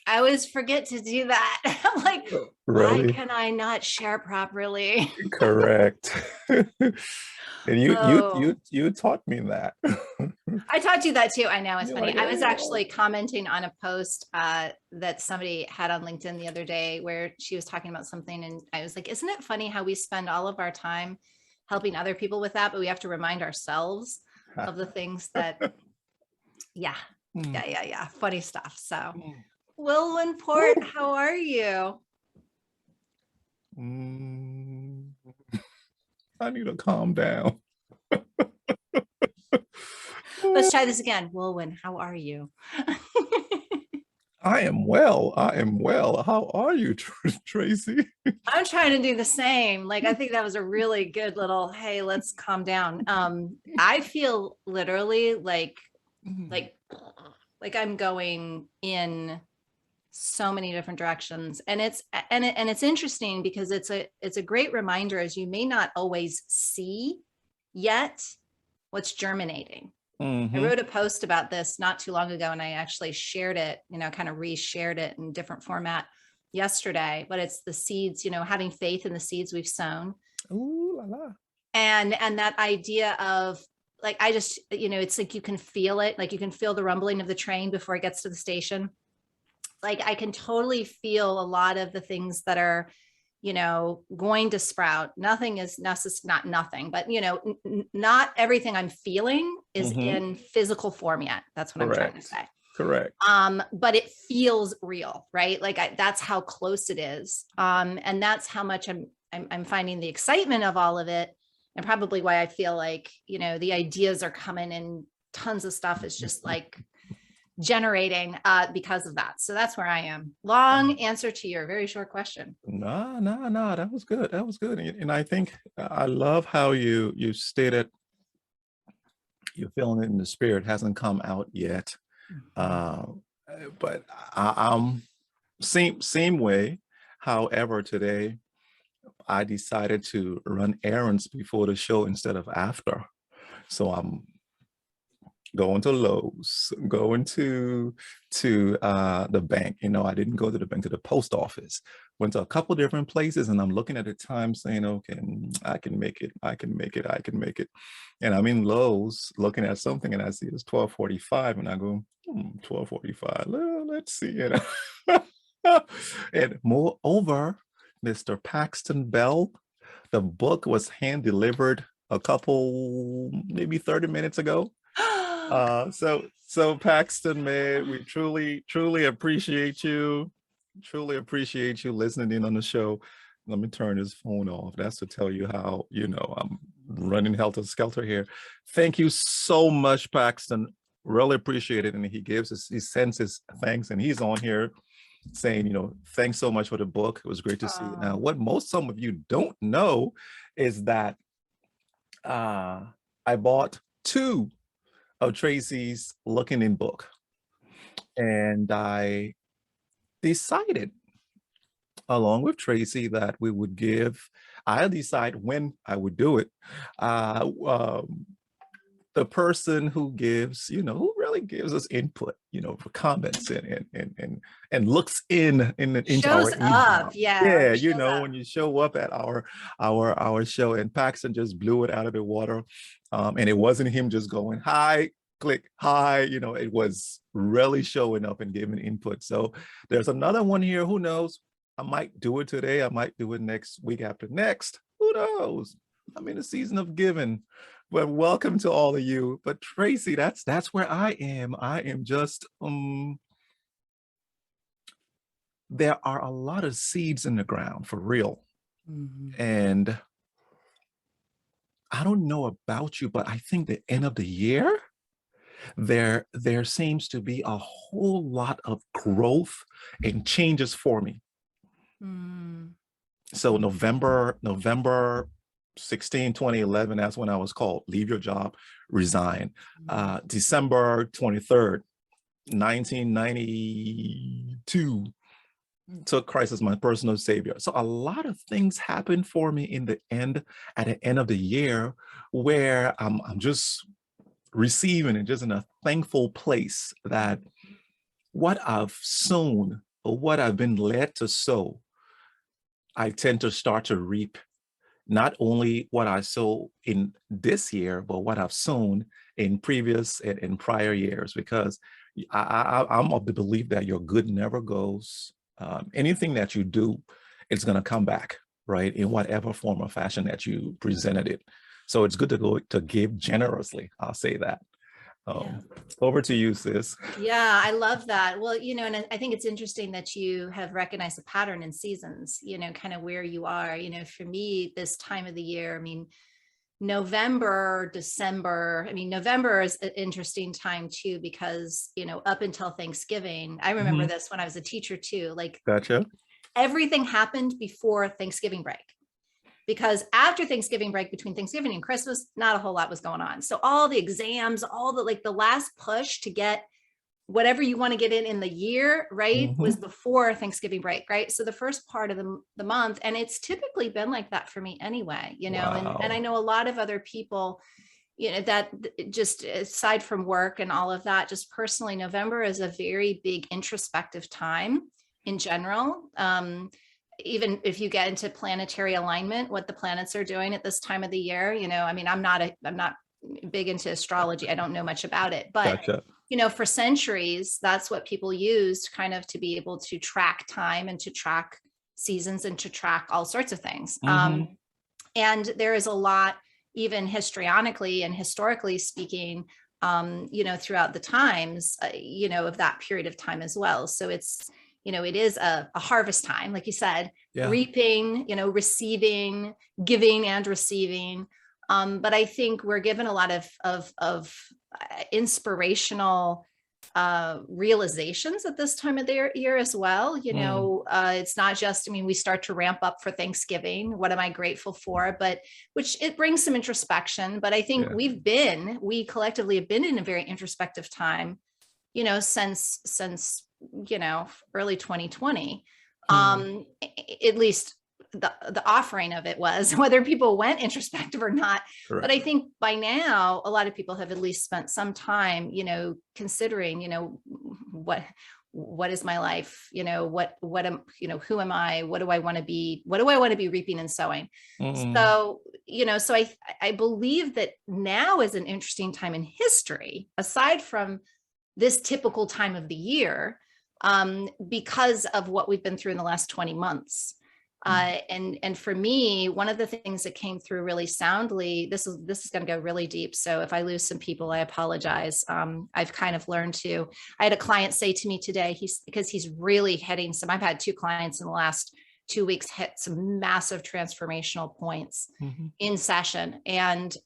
I always forget to do that. I'm like, why Really? can I not share properly? Correct. And Oh, you taught me that. I taught you that too. I know, it's You're funny. like, I was hey, actually commenting on a post that somebody had on LinkedIn the other day where she was talking about something. And I was like, isn't it funny how we spend all of our time helping other people with that, but we have to remind ourselves of the things that, yeah, mm, yeah. Funny stuff. So, mm, Wulwyn Port, woo. how are you? Mm, I need to calm down. Let's try this again. Wulwyn, how are you? I am well. I am well. How are you, Tracy? I'm trying to do the same. Like, I think that was a really good little, hey, let's calm down. I feel literally Mm, like like I'm going in so many different directions. And it's interesting because it's a great reminder, as you may not always see yet what's germinating. I mm-hmm. wrote a post about this not too long ago, and I actually shared it, kind of reshared it in different format yesterday. But it's the seeds, having faith in the seeds we've sown, Ooh la la. and that idea of like, I just, it's like you can feel it, like you can feel the rumbling of the train before it gets to the station. Like I can totally feel a lot of the things that are going to sprout. Nothing is necessary, not nothing, but not everything I'm feeling is Mm-hmm. in physical form yet. That's what I'm trying to Correct. say. Correct. But it feels real, right? Like that's how close it is. And that's how much I'm finding the excitement of all of it. And probably why I feel like, the ideas are coming and tons of stuff is just like generating because of that. So that's where I am. Long answer to your very short question. No. That was good. That was good. And I think I love how you stated you're feeling it in the spirit. Hasn't come out yet. Mhm. Uh, but I'm same way. However, today I decided to run errands before the show instead of after. So I'm going to Lowe's, going to the bank. I didn't go to the bank, to the post office. Went to a couple different places, and I'm looking at the time, saying, "Okay, I can make it. I can make it. I can make it." And I'm in Lowe's looking at something, and I see it's 12:45, and I go, 12:45. Let's see it. And moreover, Mr. Paxton Bell, the book was hand delivered a couple, maybe 30 minutes ago. So Paxton, man, we truly appreciate you. Truly appreciate you listening in on the show. Let me turn his phone off. That's to tell you how, I'm running helter skelter here. Thank you so much, Paxton. Really appreciate it. And he sends his thanks, and he's on here saying, thanks so much for the book. It was great to see it. Now, what some of you don't know is that I bought two of Tracy's Looking in book. And I decided, along with Tracy, that I'll decide when I would do it. The person who who really gives us input, for comments and looks into our Shows email. up. Yeah. Yeah, Shows up. when you show up at our show, and Paxton just blew it out of the water. And it wasn't him just going, hi, click, hi, it was really showing up and giving input. So there's another one here. Who knows? I might do it today. I might do it next week after next. Who knows? I'm in a season of giving. But welcome to all of you. But Tracy, that's where I am. I am just there are a lot of seeds in the ground for real. Mhm. And I don't know about you, but I think the end of the year, there seems to be a whole lot of growth and changes for me. Mm. So November 16, 2011, that's when I was called, leave your job, resign. December 23rd, 1992, took Christ as my personal savior. So a lot of things happened for me at the end of the year, where I'm just receiving and just in a thankful place that what I've sown what I've been led to sow, I tend to start to reap not only what I sow in this year, but what I've sown in previous and in prior years, because I'm of the belief that your good never goes. Anything that you do, it's going to come back, right, in whatever form or fashion that you presented it. So it's good to go to give generously. I'll say that. Yeah. Over to you, sis. Yeah, I love that. Well, and I think it's interesting that you have recognized a pattern in seasons, kind of where you are. For me, this time of the year, I mean, November, December, I mean, November is an interesting time too, because, up until Thanksgiving, I remember this when I was a teacher too, like Gotcha. everything happened before Thanksgiving break. Because after Thanksgiving break, between Thanksgiving and Christmas, not a whole lot was going on. So all the exams, all the last push to get whatever you want to get in the year, right, was before Thanksgiving break, right? So the first part of the month, and it's typically been like that for me anyway, Wow. and I know a lot of other people, that just aside from work and all of that, just personally, November is a very big introspective time in general. Even if you get into planetary alignment, what the planets are doing at this time of the year, I mean, I'm not big into astrology. I don't know much about it, but Gotcha. for centuries, that's what people used kind of to be able to track time and to track seasons and to track all sorts of things. And there is a lot, even histrionically and historically speaking, throughout the times, of that period of time as well. So it's, it is a harvest time, like you said, reaping, receiving, giving and receiving. But I think we're given a lot of inspirational realizations at this time of the year as well. It's not just, I mean, we start to ramp up for Thanksgiving. What am I grateful for? But which it brings some introspection. But I think we collectively have been in a very introspective time, since early 2020. At least the offering of it was, whether people went introspective or not. Correct. But I think by now a lot of people have at least spent some time considering what is my life, what am, who am I, what do I want to be, what do I want to be reaping and sowing. So so I believe that now is an interesting time in history, aside from this typical time of the year, because of what we've been through in the last 20 months. And for me, one of the things that came through really soundly, this is going to go really deep. So if I lose some people, I apologize. I've kind of learned to, I had a client say to me today, because he's really hitting some, I've had 2 clients in the last 2 weeks hit some massive transformational points in session. And,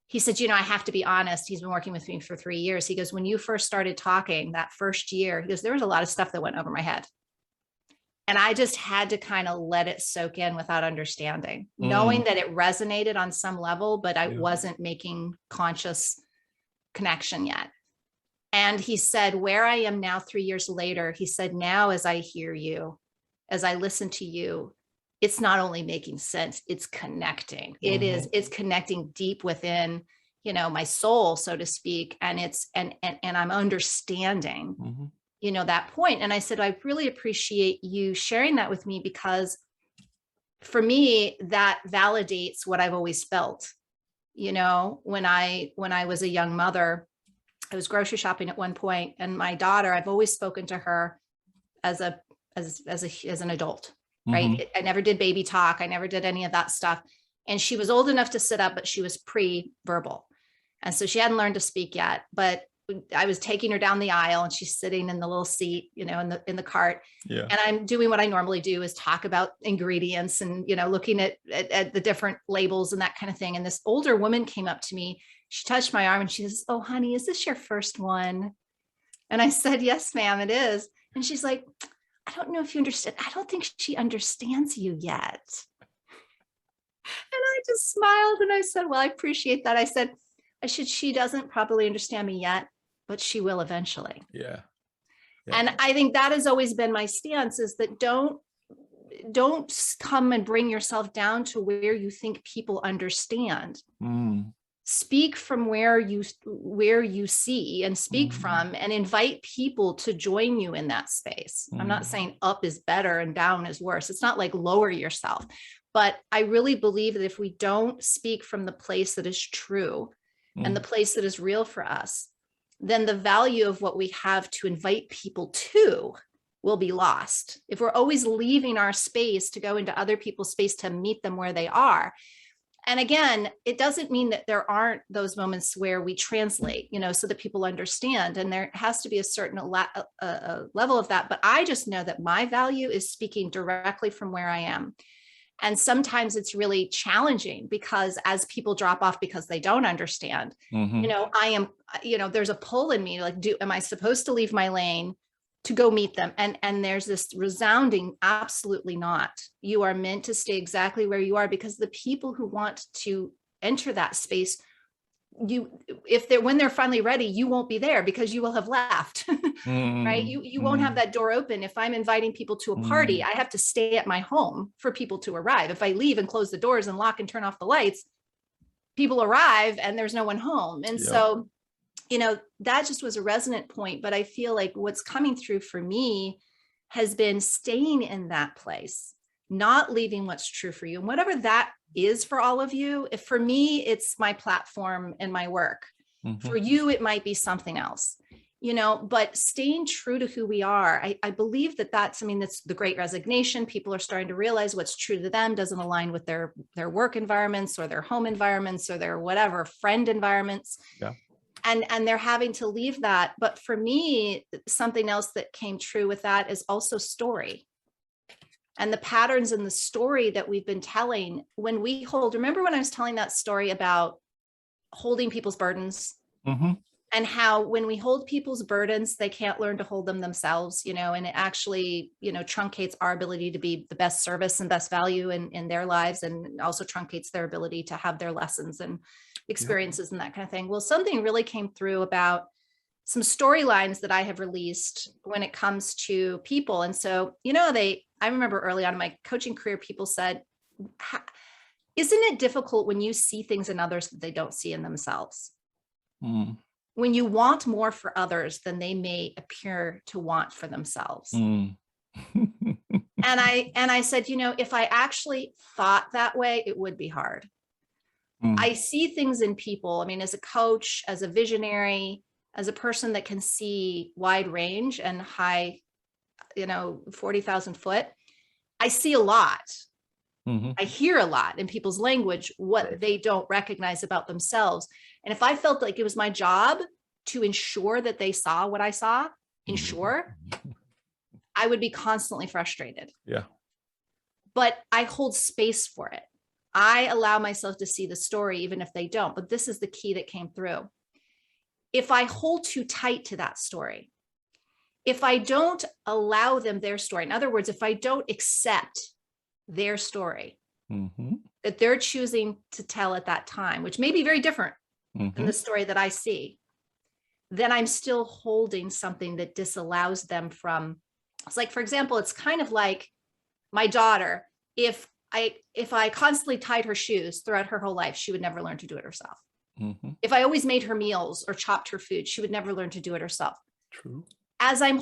he said, I have to be honest. He's been working with me for 3 years. He goes, when you first started talking that first year, he goes, there was a lot of stuff that went over my head. And I just had to kind of let it soak in without understanding, knowing that it resonated on some level, but I wasn't making conscious connection yet. And he said, where I am now 3 years later, he said, now as I hear you, as I listen to you, it's not only making sense, it's connecting. It's connecting deep within, my soul, so to speak. And and I'm understanding, that point. And I said, I really appreciate you sharing that with me, because for me, that validates what I've always felt. When I was a young mother, I was grocery shopping at one point, and my daughter, I've always spoken to her as an adult. Right. I never did baby talk. I never did any of that stuff. And she was old enough to sit up, but she was pre-verbal. And so she hadn't learned to speak yet, but I was taking her down the aisle and she's sitting in the little seat, in the cart. Yeah. And I'm doing what I normally do, is talk about ingredients and, looking at the different labels and that kind of thing. And this older woman came up to me. She touched my arm and she says, "Oh, honey, is this your first one?" And I said, "Yes, ma'am, it is." And she's like, "I don't know if you understand. I don't think she understands you yet." And I just smiled and I said, "Well, I appreciate that." I said, she doesn't probably understand me yet, but she will eventually. Yeah. And I think that has always been my stance, is that don't come and bring yourself down to where you think people understand. speak from where you see, and speak from, and invite people to join you in that space. I'm not saying up is better and down is worse. It's not like lower yourself, but I really believe that if we don't speak from the place that is true and the place that is real for us, then the value of what we have to invite people to will be lost. If we're always leaving our space to go into other people's space to meet them where they are. And again, it doesn't mean that there aren't those moments where we translate, so that people understand. And there has to be a certain level of that. But I just know that my value is speaking directly from where I am. And sometimes it's really challenging because as people drop off because they don't understand, I am, there's a pull in me, like, am I supposed to leave my lane to go meet them? And there's this resounding, absolutely not. You are meant to stay exactly where you are, because the people who want to enter that space, when they're finally ready, you won't be there because you will have left, right? You won't have that door open. If I'm inviting people to a party, I have to stay at my home for people to arrive. If I leave and close the doors and lock and turn off the lights, people arrive and there's no one home. And so that just was a resonant point. But I feel like what's coming through for me has been staying in that place, not leaving what's true for you. And whatever that is for all of you, if for me, it's my platform and my work. For you, it might be something else, but staying true to who we are. I believe that's the great resignation. People are starting to realize what's true to them doesn't align with their work environments or their home environments or their whatever friend environments. Yeah. And they're having to leave that. But for me, something else that came true with that is also story. And the patterns in the story that we've been telling when we remember when I was telling that story about holding people's burdens and how when we hold people's burdens, they can't learn to hold them themselves, and it actually, truncates our ability to be the best service and best value in their lives, and also truncates their ability to have their lessons and experiences and that kind of thing. Well, something really came through about some storylines that I have released when it comes to people. And so, I remember early on in my coaching career, people said, isn't it difficult when you see things in others that they don't see in themselves? When you want more for others than they may appear to want for themselves. And I said, if I actually thought that way, it would be hard. I see things in people. As a coach, as a visionary, as a person that can see wide range and high, 40,000 foot, I see a lot. I hear a lot in people's language, what they don't recognize about themselves. And if I felt like it was my job to ensure that they saw what I saw, I would be constantly frustrated. Yeah. But I hold space for it. I allow myself to see the story, even if they don't. But this is the key that came through. If I hold too tight to that story, if I don't allow them their story, in other words, if I don't accept their story that they're choosing to tell at that time, which may be very different than the story that I see, then I'm still holding something that disallows them from, it's like, for example, it's kind of like my daughter. If I constantly tied her shoes throughout her whole life, she would never learn to do it herself. If I always made her meals or chopped her food, she would never learn to do it herself. True. As I'm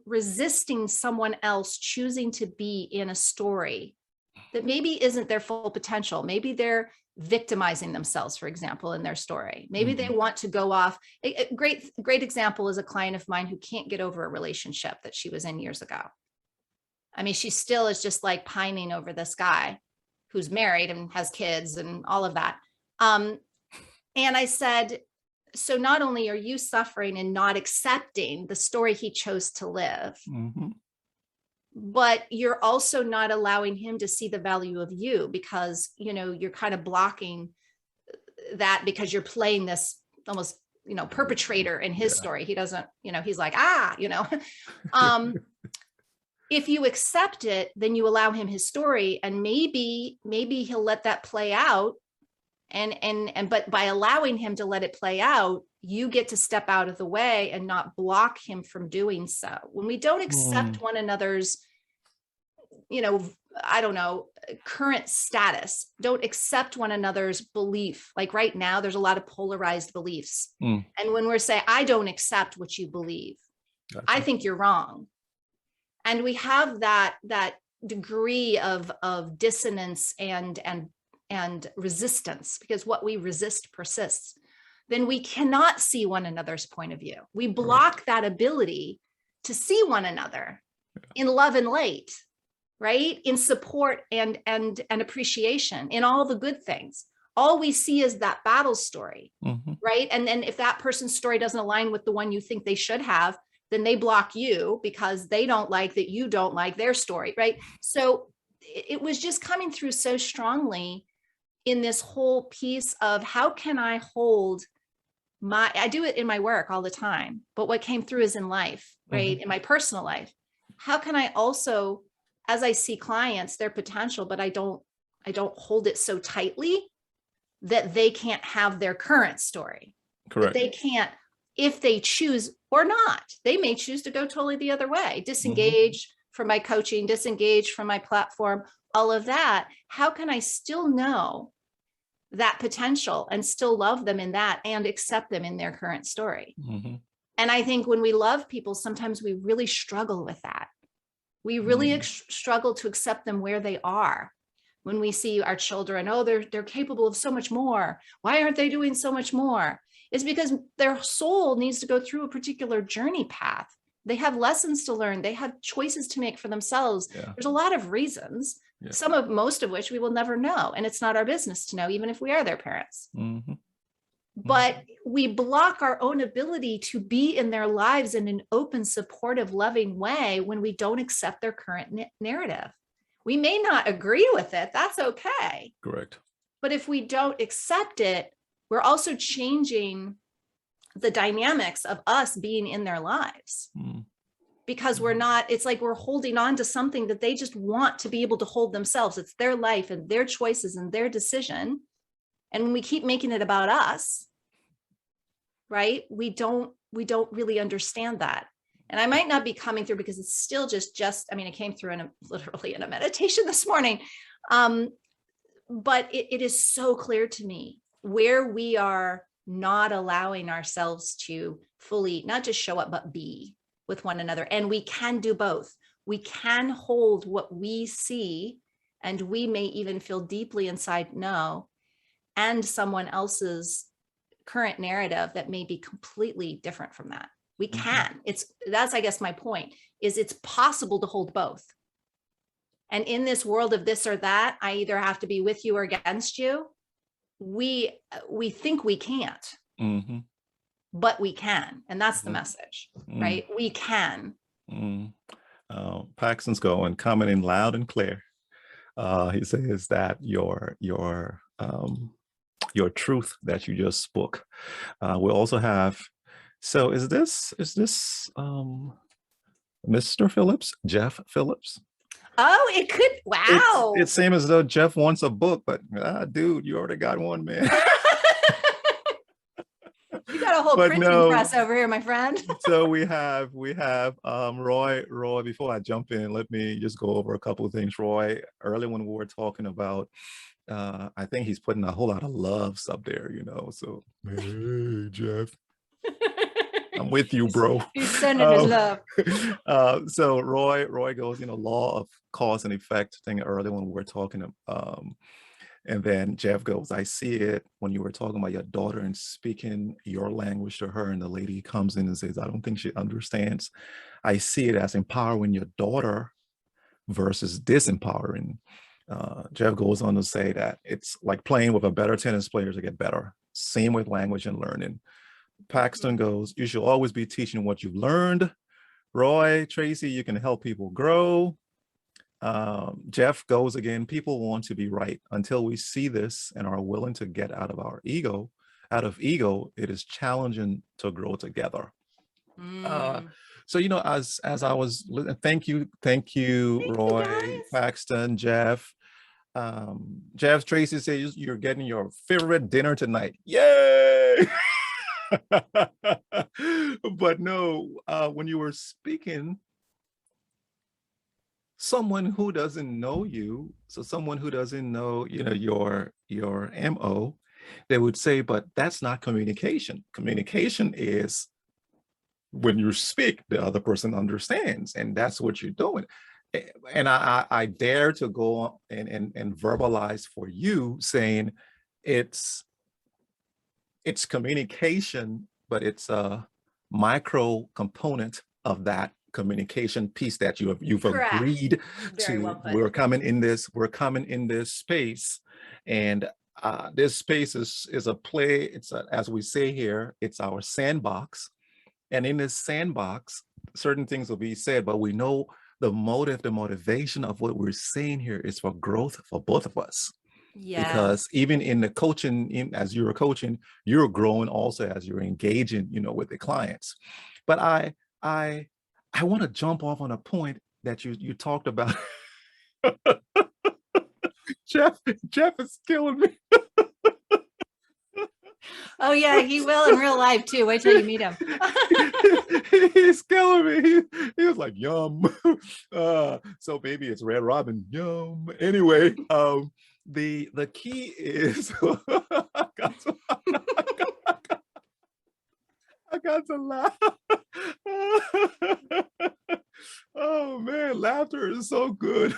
resisting someone else choosing to be in a story that maybe isn't their full potential, maybe they're victimizing themselves, for example, in their story. Maybe they want to go off. A great example is a client of mine who can't get over a relationship that she was in years ago. She still is just like pining over this guy who's married and has kids and all of that. And I said, so not only are you suffering and not accepting the story he chose to live, but you're also not allowing him to see the value of you because, you're kind of blocking that because you're playing this almost, perpetrator in his story. He doesn't, he's like, if you accept it, then you allow him his story, and maybe he'll let that play out. But by allowing him to let it play out, you get to step out of the way and not block him from doing so. When we don't accept one another's, I don't know, current status, don't accept one another's belief. Like right now, there's a lot of polarized beliefs. And when we're saying, I don't accept what you believe, Gotcha. I think you're wrong. And we have that degree of dissonance and resistance, because what we resist persists. Then we cannot see one another's point of view. We block that ability to see one another in love and light, right? In support and appreciation, in all the good things. All we see is that battle story, right? And then if that person's story doesn't align with the one you think they should have, then they block you because they don't like that you don't like their story, right? So it was just coming through so strongly in this whole piece of how can I hold I do it in my work all the time, but what came through is in life, right? In my personal life. How can I also, as I see clients, their potential, but I don't hold it so tightly that they can't have their current story. Correct. That they can't, if they choose or not, they may choose to go totally the other way, disengage from my coaching, disengage from my platform, all of that. How can I still know that potential and still love them in that and accept them in their current story? And I think when we love people, sometimes we really struggle with that. We really struggle to accept them where they are. When we see our children, oh, they're capable of so much more. Why aren't they doing so much more? It's because their soul needs to go through a particular journey path. They have lessons to learn. They have choices to make for themselves. There's a lot of reasons, most of which we will never know. And it's not our business to know, even if we are their parents. But we block our own ability to be in their lives in an open, supportive, loving way when we don't accept their current narrative. We may not agree with it. That's okay. Correct. But if we don't accept it, we're also changing the dynamics of us being in their lives. Because we're not, it's like we're holding on to something that they just want to be able to hold themselves. It's their life and their choices and their decision. And when we keep making it about us, right, we don't really understand that. And I might not be coming through because it's still I mean, it came through literally in a meditation this morning. But it is so clear to me where we are not allowing ourselves to fully, not just show up, but be with one another. And we can do both. We can hold what we see, and we may even feel deeply inside no, and someone else's current narrative that may be completely different from that. We can. That's, I guess my point is it's possible to hold both. And in this world of this or that, I either have to be with you or against you. We think we can't, but we can. And that's the message, right? We can. Paxton's going, commenting loud and clear. He says that your truth that you just spoke. We'll also have, so is this Mr. Phillips, Jeff Phillips? Oh, it could. Wow. It seems as though Jeff wants a book, but dude, you already got one, man. You got a whole printing press over here, my friend. So we have Roy. Before I jump in, let me just go over a couple of things. Roy, earlier when we were talking about, I think he's putting a whole lot of loves up there, so hey, Jeff. I'm with you, bro. He's sending his love. So Roy goes, law of cause and effect thing earlier when we were talking. And then Jeff goes, I see it when you were talking about your daughter and speaking your language to her. And the lady comes in and says, I don't think she understands. I see it as empowering your daughter versus disempowering. Jeff goes on to say that it's like playing with a better tennis player to get better. Same with language and learning. Paxton goes, you should always be teaching what you've learned. Roy, Traci, you can help people grow. Jeff goes again, people want to be right. Until we see this and are willing to get out of ego, it is challenging to grow together. So, as I was, thank you, Roy, Paxton, Jeff. Jeff, Traci says you're getting your favorite dinner tonight. Yay! But no, when you were speaking, someone who doesn't know you, so someone who doesn't know, your MO, they would say, but that's not communication. Communication is when you speak, the other person understands, and that's what you're doing. And I dare to go and verbalize for you, saying it's communication, but it's a micro component of that communication piece that you've Correct. agreed Very well to. put. We're coming in this space, and this space is a play. As we say here, it's our sandbox, and in this sandbox, certain things will be said, but we know the motivation of what we're saying here is for growth for both of us. Yes. Because even in the coaching, as you're coaching, you're growing also as you're engaging, with the clients. But I want to jump off on a point that you talked about. Jeff is killing me. Oh yeah, he will in real life too. Wait till you meet him. He's killing me. He was like, yum. So maybe it's Red Robin. Yum. Anyway, the key is I got to laugh. Oh man, laughter is so good.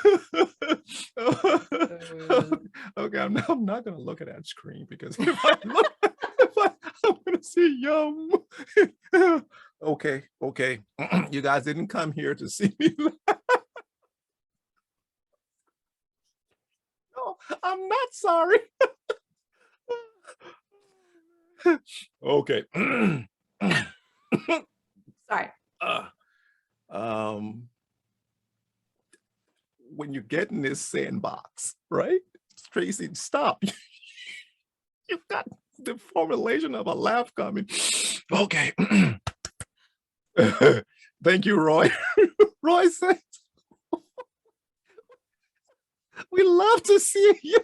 Okay, I'm not gonna look at that screen, because if I look, I'm gonna see yum. Okay. You guys didn't come here to see me laugh. No, I'm not sorry. Okay. Sorry. Uh, um, when you get in this sandbox, right? Tracy, stop. You've got the formulation of a laugh coming. Okay. Thank you, Roy. Roy says, we love to see you.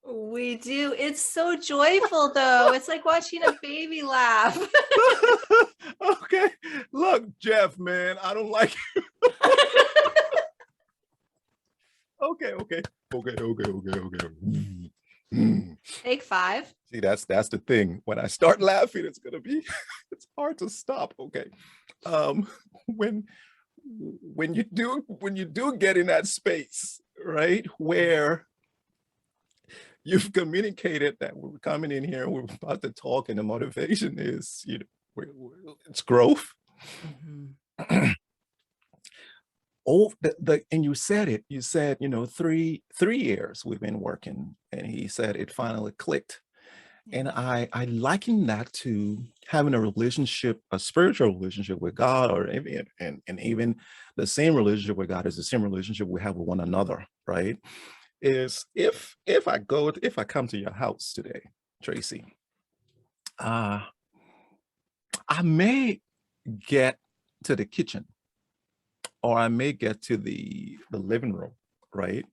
We do. It's so joyful though. It's like watching a baby laugh. Okay. Look, Jeff, man, I don't like you. Okay. Take 5. See, that's the thing. When I start laughing, it's hard to stop. Okay. Um, when you do get in that space, right, where you've communicated that we're coming in here and we're about to talk, and the motivation is, it's growth. Mhm. Oh, and you said it. You said, 3 years we've been working, and he said it finally clicked. And I liken that to having a relationship, a spiritual relationship with God, or even the same relationship with God is the same relationship we have with one another, right? Is if I come to your house today, Tracy, uh, I may get to the kitchen, or I may get to the living room, right?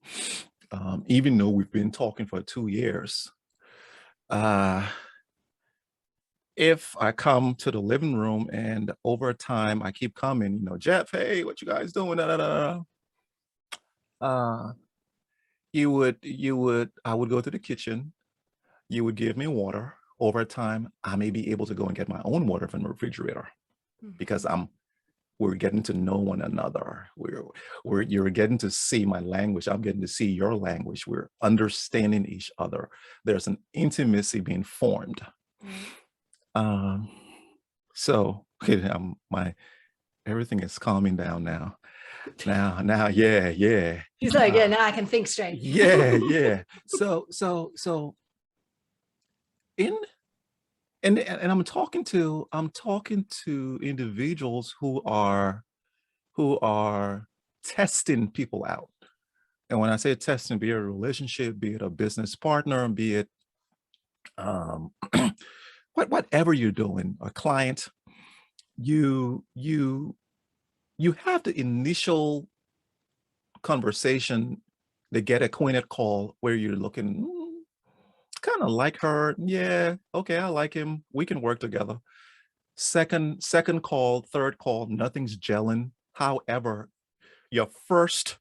Even though we've been talking for 2 years. If I come to the living room and over time I keep coming, Jeff, hey, what you guys doing? Da, da, da, da. I would go to the kitchen. You would give me water. Over time, I may be able to go and get my own water from the refrigerator, because we're getting to know one another. You're getting to see my language. I'm getting to see your language. We're understanding each other. There's an intimacy being formed. So okay, everything is calming down now. Yeah. He's like, yeah, now I can think straight. Yeah. So in and I'm talking to individuals who are testing people out. And when I say testing, be it a relationship, be it a business partner, be it um whatever you're doing, a client, you have the initial conversation, the get acquainted call, where you're looking, kind of like her. Yeah, okay, I like him. We can work together. Second call, third call, nothing's gelling. However, your first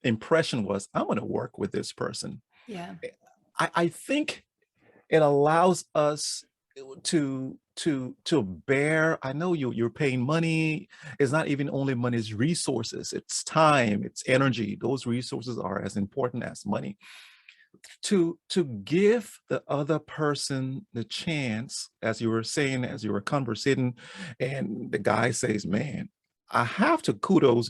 impression was, I'm going to work with this person. Yeah. I think it allows us to bear. I know you're paying money. It's not even only money, it's resources, it's time, it's energy. Those resources are as important as money. To give the other person the chance, as you were saying, as you were conversating, and the guy says, man, I have to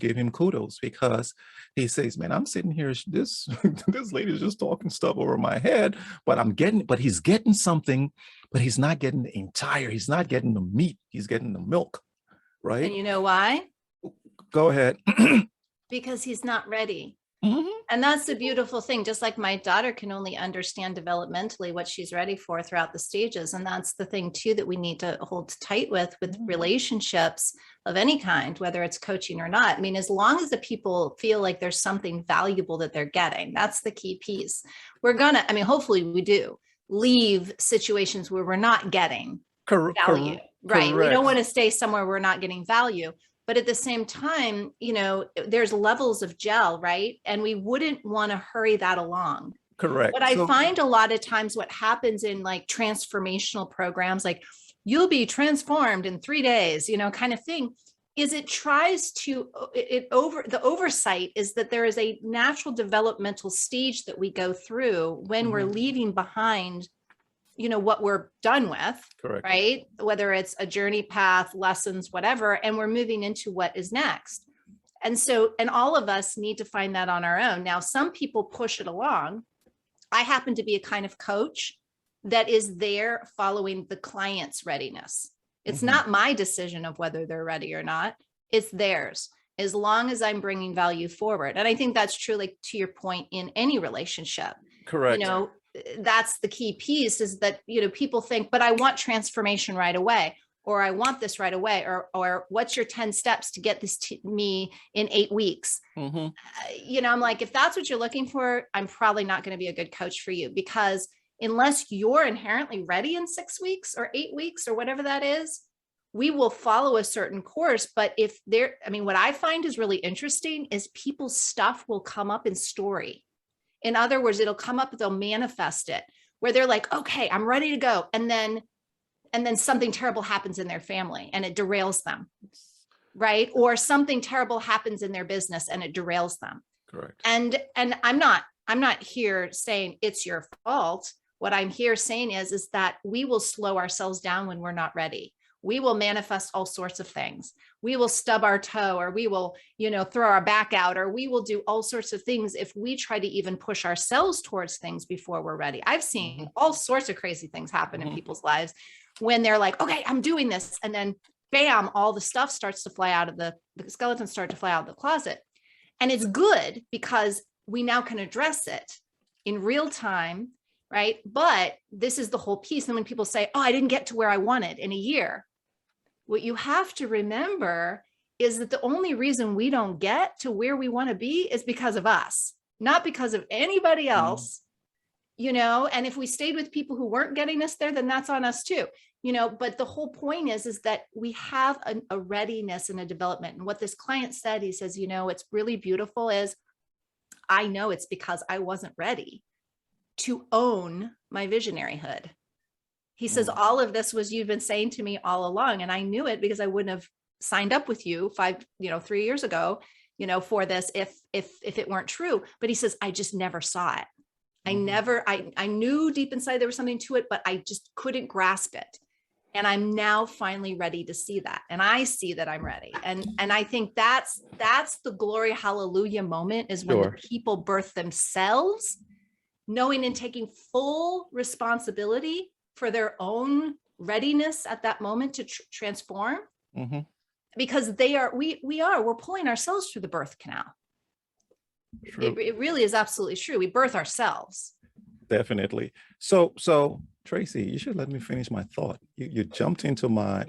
give him kudos, because he says, man, I'm sitting here, this this lady's just talking stuff over my head, but he's getting something, but he's not getting the entire, he's not getting the meat, he's getting the milk, right? And you know why? Go ahead. Because he's not ready. Mhm. And that's the beautiful thing. Just like my daughter can only understand developmentally what she's ready for throughout the stages. And that's the thing too, that we need to hold tight with relationships of any kind, whether it's coaching or not. I mean, as long as the people feel like there's something valuable that they're getting, that's the key piece. Hopefully we do leave situations where we're not getting value, right? We don't want to stay somewhere we're not getting value. But at the same time, there's levels of gel, right? And we wouldn't want to hurry that along. Correct. But I find a lot of times what happens in like transformational programs, like you'll be transformed in 3 days, kind of thing, is the oversight is that there is a natural developmental stage that we go through when we're leaving behind what we're done with. Correct. Right? Whether it's a journey path, lessons, whatever, and we're moving into what is next. And all of us need to find that on our own. Now, some people push it along. I happen to be a kind of coach that is there following the client's readiness. It's not my decision of whether they're ready or not. It's theirs, as long as I'm bringing value forward. And I think that's true, like to your point, in any relationship. Correct. That's the key piece, is that, people think, but I want transformation right away, or I want this right away, or what's your 10 steps to get this to me in 8 weeks? I'm like, if that's what you're looking for, I'm probably not going to be a good coach for you, because unless you're inherently ready in 6 weeks or 8 weeks or whatever that is, we will follow a certain course. But what I find is really interesting is people's stuff will come up in story. In other words, it'll come up, they'll manifest it, where they're like, okay, I'm ready to go. And then something terrible happens in their family and it derails them. Right? Or something terrible happens in their business and it derails them. Correct. And I'm not here saying it's your fault. What I'm here saying is that we will slow ourselves down when we're not ready. We will manifest all sorts of things. We will stub our toe, or we will, throw our back out, or we will do all sorts of things if we try to even push ourselves towards things before we're ready. I've seen all sorts of crazy things happen in people's lives when they're like, okay, I'm doing this. And then bam, all the stuff starts to fly out of the skeletons start to fly out of the closet. And it's good because we now can address it in real time, right? But this is the whole piece. And when people say, oh, I didn't get to where I wanted in a year, what you have to remember is that the only reason we don't get to where we want to be is because of us, not because of anybody else, and if we stayed with people who weren't getting us there, then that's on us too, but the whole point is that we have a readiness and a development. And what this client said, he says, it's really beautiful is, I know it's because I wasn't ready to own my visionaryhood. He says, all of this was you've been saying to me all along. And I knew it because I wouldn't have signed up with you 3 years ago, for this if it weren't true. But he says, I just never saw it. I knew deep inside there was something to it, but I just couldn't grasp it. And I'm now finally ready to see that. And I see that I'm ready. And I think that's the glory, hallelujah moment, is when the people birth themselves, knowing and taking full responsibility for their own readiness at that moment to transform, because we're pulling ourselves through the birth canal. It really is absolutely true. We birth ourselves. Definitely. So Traci, you should let me finish my thought. You jumped into my.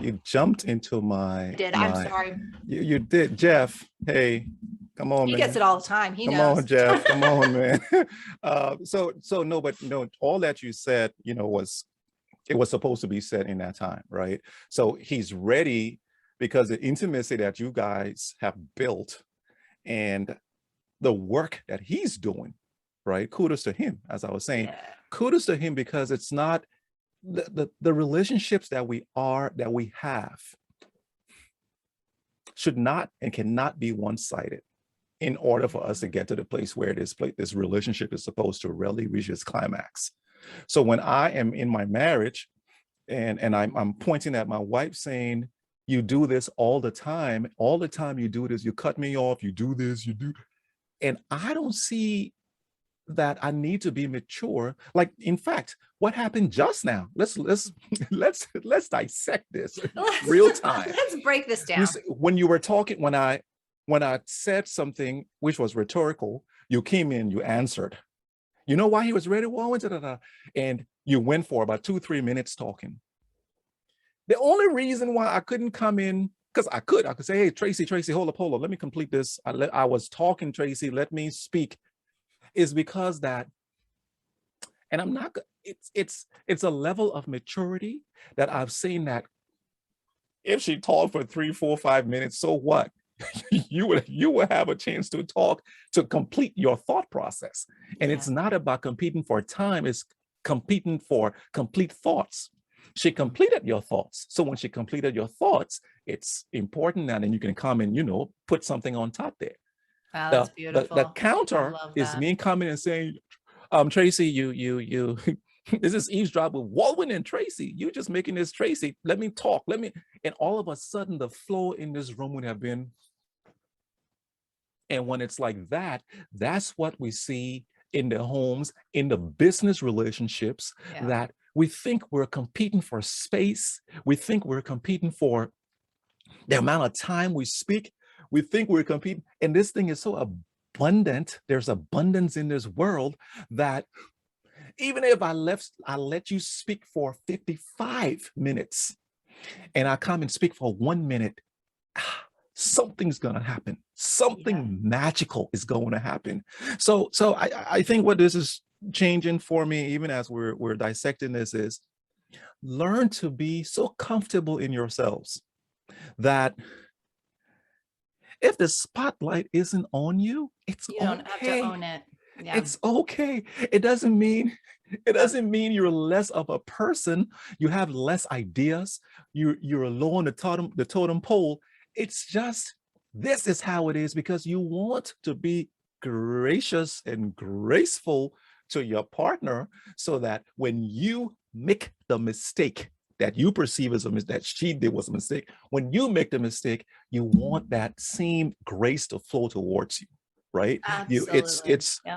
I'm sorry. You did, Jeff. Hey, come on, man. He gets it all the time. He knows. Come on, Jeff. Come on, man. No, all that you said, it was supposed to be said in that time, right? So he's ready because the intimacy that you guys have built and the work that he's doing, right? Kudos to him, as I was saying, Yeah. kudos to him, because it's not the relationships that we have should not and cannot be one-sided in order for us to get to the place where this relationship is supposed to really reach its climax. So when I am in my marriage and I'm pointing at my wife saying, you do this all the time you do this, you cut me off, you do this, you do, and I don't see that I need to be mature. Like, in fact, what happened just now? Let's let's dissect this real time. Let's break this down. When you were talking, when I said something which was rhetorical, you came in, you answered. You know why he was ready? Well, and you went for about 2-3 minutes talking. The only reason why I couldn't come in, because I could say, hey, Traci, hold up, let me complete this. I was talking, Traci, let me speak, is because that, and I'm not, it's a level of maturity that I've seen that if she talked for 3, 4, 5 minutes, so what? you would have a chance to talk, to complete your thought process. And it's not about competing for time, it's competing for complete thoughts. She completed your thoughts. So when she completed your thoughts, it's important that, and you can come and, put something on top there. Wow, that's beautiful. The counter is me coming and saying, Traci, you this is eavesdrop with Wulwyn and Traci. You just making this Traci. Let me talk. And all of a sudden the flow in this room would have been. And when it's like that, that's what we see in the homes, in the business relationships, that we think we're competing for space. We think we're competing for the amount of time we speak. We think we're competing. And this thing is so abundant. There's abundance in this world that even if I let you speak for 55 minutes and I come and speak for 1 minute, something's going to happen. Something magical is going to happen. So I think what this is changing for me, even as we're dissecting this, is learn to be so comfortable in yourselves that if the spotlight isn't on you, it's okay. You don't have to own it. Yeah. It's okay. It doesn't mean you're less of a person. You have less ideas. You're low on the totem pole. It's just, this is how it is, because you want to be gracious and graceful to your partner, so that when you make the mistake that you perceive as that she did was a mistake, when you make the mistake, you want that same grace to flow towards you, right? Absolutely.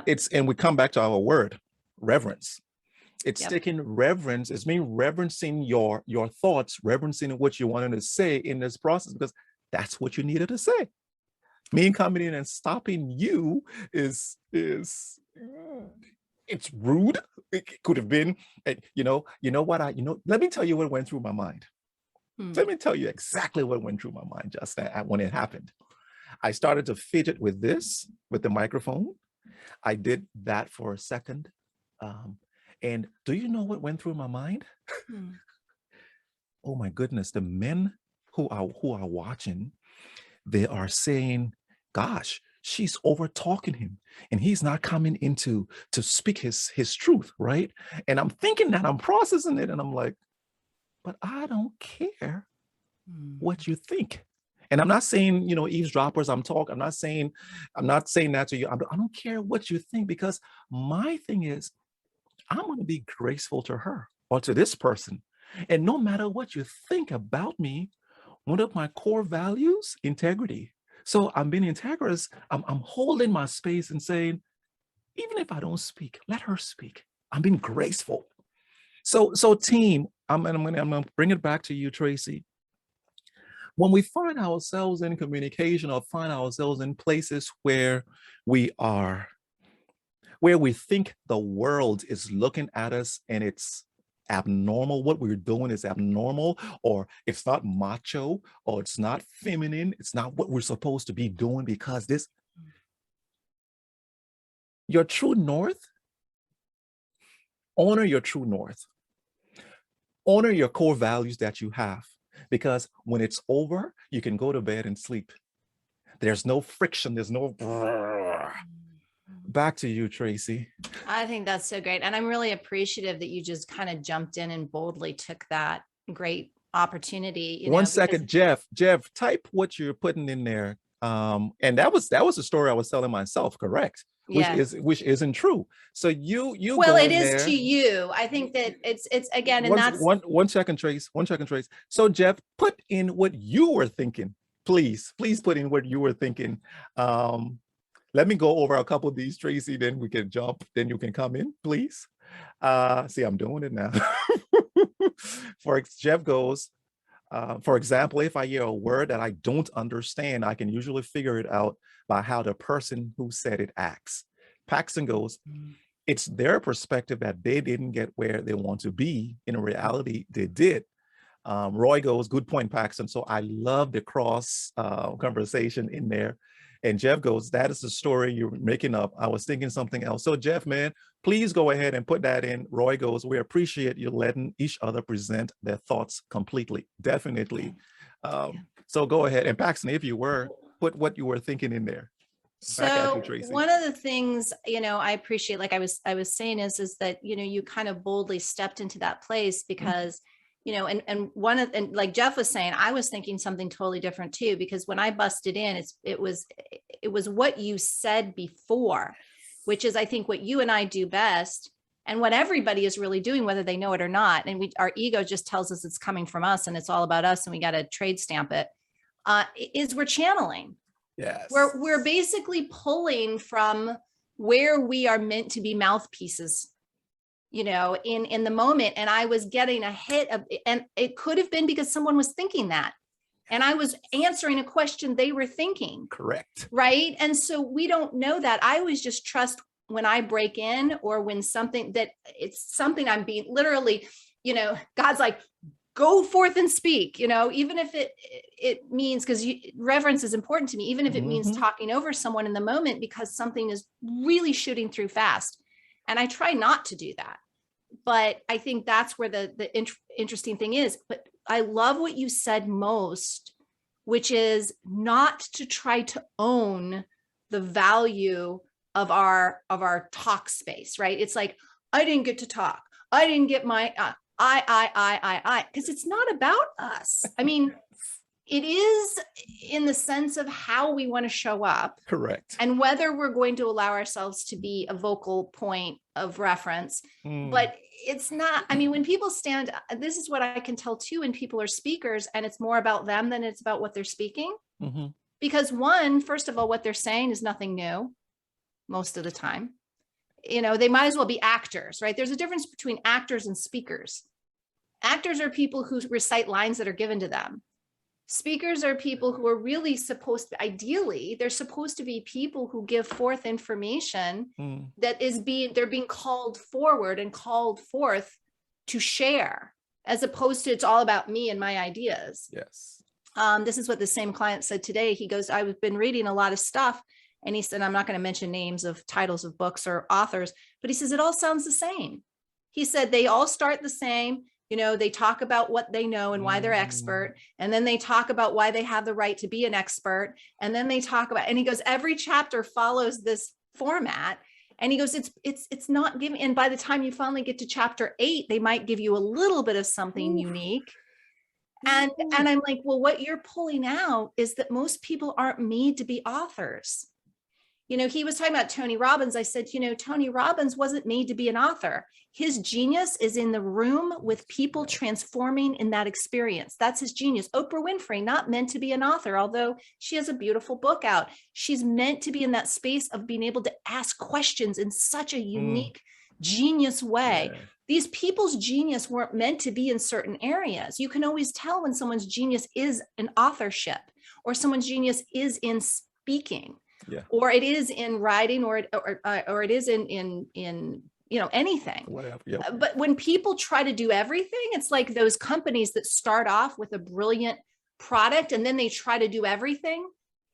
It's and we come back to our word, reverence. It's taking reverence. It's mean reverencing your thoughts, reverencing what you wanted to say in this process, because that's what you needed to say. Me coming in and stopping you is it's rude. It could have been, let me tell you what went through my mind. Let me tell you exactly what went through my mind just when it happened. I started to fidget with the microphone. I did that for a second. And do you know what went through my mind? Oh my goodness, the men who are watching, they are saying, gosh, she's over talking him and he's not coming into to speak his truth, right? And I'm thinking that, I'm processing it, and I'm like, but I don't care what you think. And I'm not saying, eavesdroppers, I'm not saying that to you. I don't care what you think, because my thing is, I'm going to be graceful to her or to this person. And no matter what you think about me, one of my core values, integrity. So I'm being integrous. I'm holding my space and saying, even if I don't speak, let her speak. I'm being graceful. So team, I'm gonna bring it back to you, Traci. When we find ourselves in communication, or find ourselves in places where we think the world is looking at us and it's abnormal, what we're doing is abnormal, or it's not macho, or it's not feminine, it's not what we're supposed to be doing, because your true north, honor your true north, honor your core values that you have, because when it's over, you can go to bed and sleep. There's no friction. There's no. Back to you, Traci. I think that's so great. And I'm really appreciative that you just kind of jumped in and boldly took that great opportunity, you know, One because second, Jeff. Jeff, type what you're putting in there. And that was the story I was telling myself, correct? yeah. Which isn't true. So you Well, go it in is to there. you. I think that it's again, and that's One second, Trace. 1 second, Trace. So Jeff, put in what you were thinking. Please put in what you were thinking. Let me go over a couple of these, Traci, then we can jump, then you can come in, please. See, I'm doing it now. Jeff goes, for example, if I hear a word that I don't understand, I can usually figure it out by how the person who said it acts. Paxton goes, it's their perspective that they didn't get where they want to be. In reality, they did. Roy goes, good point, Paxton. So I love the cross conversation in there. And Jeff goes, that is the story you're making up. I was thinking something else. So Jeff, man, please go ahead and put that in. Roy goes, we appreciate you letting each other present their thoughts completely. Definitely. So go ahead. And Paxton, if you were, put what you were thinking in there. So one of the things, you know, I appreciate, like I was saying is that, you know, you kind of boldly stepped into that place because, you know, and like Jeff was saying, I was thinking something totally different too, because when I busted in, it was what you said before, which is, I think, what you and I do best and what everybody is really doing, whether they know it or not. And our ego just tells us it's coming from us and it's all about us and we got to trade stamp it, is we're channeling. Yes. We're basically pulling from where we are meant to be mouthpieces, you know, in the moment. And I was getting a hit of, and it could have been because someone was thinking that, and I was answering a question they were thinking. Correct. Right. And so we don't know that. I always just trust when I break in or when something that it's something I'm being literally, you know, God's like, go forth and speak, you know, even if it means, because reverence is important to me, even if it means talking over someone in the moment because something is really shooting through fast. And I try not to do that. But I think that's where the interesting thing is. But I love what you said most, which is not to try to own the value of our talk space, right? It's like, I didn't get to talk. I didn't get my I, because it's not about us. I mean, it is in the sense of how we want to show up. Correct. And whether we're going to allow ourselves to be a vocal point of reference, but it's not, I mean, when people stand, this is what I can tell too, when people are speakers and it's more about them than it's about what they're speaking. Because first of all, what they're saying is nothing new most of the time. You know, they might as well be actors, right? There's a difference between actors and speakers. Actors are people who recite lines that are given to them. Speakers are people who are really supposed to, ideally, they're supposed to be people who give forth information that they're being called forward and called forth to share, as opposed to it's all about me and my ideas. Yes. This is what the same client said today. He goes, I've been reading a lot of stuff. And he said, I'm not going to mention names of titles of books or authors, but he says, it all sounds the same. He said, they all start the same. You know, they talk about what they know and why they're expert. And then they talk about why they have the right to be an expert. And then they talk about, and he goes, every chapter follows this format. And he goes, it's not giving. And by the time you finally get to chapter 8, they might give you a little bit of something unique. And I'm like, well, what you're pulling out is that most people aren't made to be authors. You know, he was talking about Tony Robbins. I said, you know, Tony Robbins wasn't made to be an author. His genius is in the room with people transforming in that experience. That's his genius. Oprah Winfrey, not meant to be an author, although she has a beautiful book out. She's meant to be in that space of being able to ask questions in such a unique, genius way. Yeah. These people's genius weren't meant to be in certain areas. You can always tell when someone's genius is in authorship or someone's genius is in speaking. Yeah. Or it is in writing, or it is in you know, anything. Whatever. Yep. But when people try to do everything, it's like those companies that start off with a brilliant product and then they try to do everything,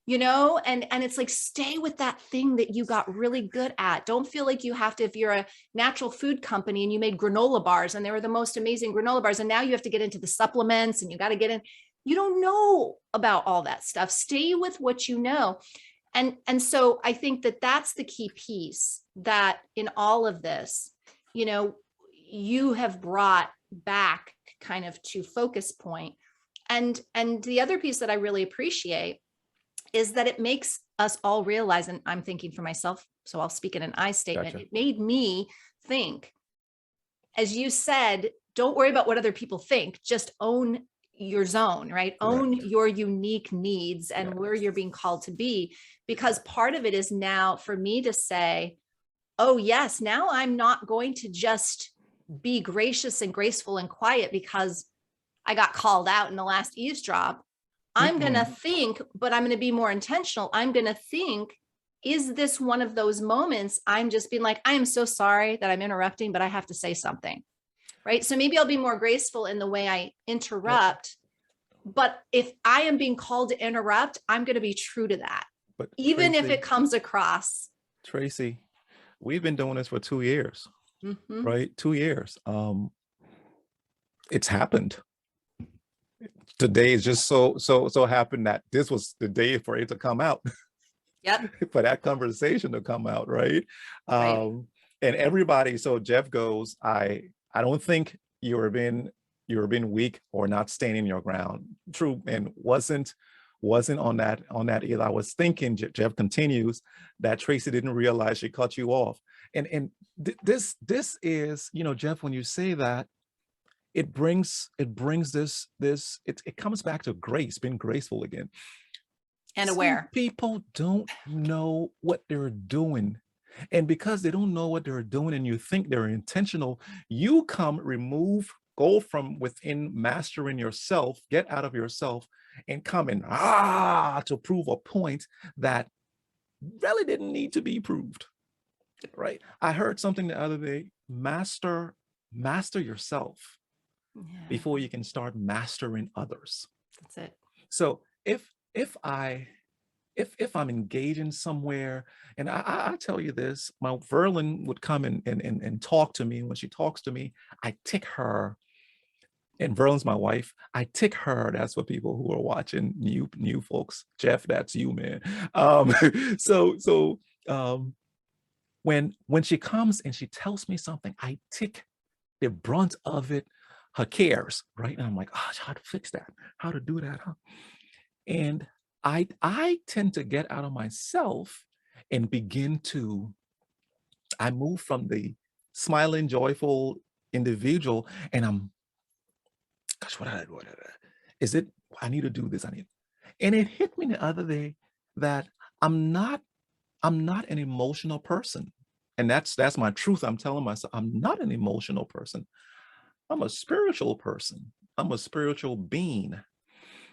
you know, and it's like, stay with that thing that you got really good at. Don't feel like you have to, if you're a natural food company and you made granola bars and they were the most amazing granola bars, and now you have to get into the supplements and you got to get in. You don't know about all that stuff. Stay with what you know. And so I think that that's the key piece, that in all of this, you know, you have brought back kind of to focus point. And the other piece that I really appreciate is that it makes us all realize, and I'm thinking for myself, so I'll speak in an I statement. Gotcha. It made me think, as you said, don't worry about what other people think, just own your zone, right? Own Correct. your unique needs and where Yes. you're being called to be. Because part of it is now for me to say, oh, yes, now I'm not going to just be gracious and graceful and quiet because I got called out in the last eavesdrop. I'm going to Mm-mm. think, but I'm going to be more intentional. I'm going to think, is this one of those moments I'm just being like, I am so sorry that I'm interrupting, but I have to say something, right? So maybe I'll be more graceful in the way I But interrupt. But if I am being called to interrupt, I'm going to be true to that, but even if Traci, it comes across. Traci, we've been doing this for 2 years, Mhm. right? 2 years. It's happened. Today is just so happened that this was the day for it to come out, Yep. for that conversation to come out, right? Right. Um, and everybody, so Jeff goes, I don't think you were being weak or not standing your ground. True, and wasn't on that either. I was thinking, Jeff continues, that Traci didn't realize she cut you off. And this is, Jeff, when you say that, it brings it comes back to grace, being graceful again. And Some aware. people don't know what they're doing, and because they don't know what they're doing and you think they're intentional, you go from within, mastering yourself, get out of yourself, and come in to prove a point that really didn't need to be proved, right? I heard something the other day: master yourself Yeah, before you can start mastering others. that's it. So if I'm engaging somewhere, and I tell you this, my Verlin would come and talk to me. When she talks to me, I tick her. And Verlin's my wife. I tick her. That's for people who are watching, new folks. Jeff, that's you, man. Um, so when she comes and she tells me something, I tick the brunt of it, her cares, right? And I'm like, oh, how to fix that, how to do that, huh? And I tend to get out of myself and I move from the smiling, joyful individual, and I'm, gosh, is it? I need to do this. And it hit me the other day that I'm not, I'm not an emotional person. And that's my truth. I'm telling myself I'm not an emotional person. I'm a spiritual person. I'm a spiritual being.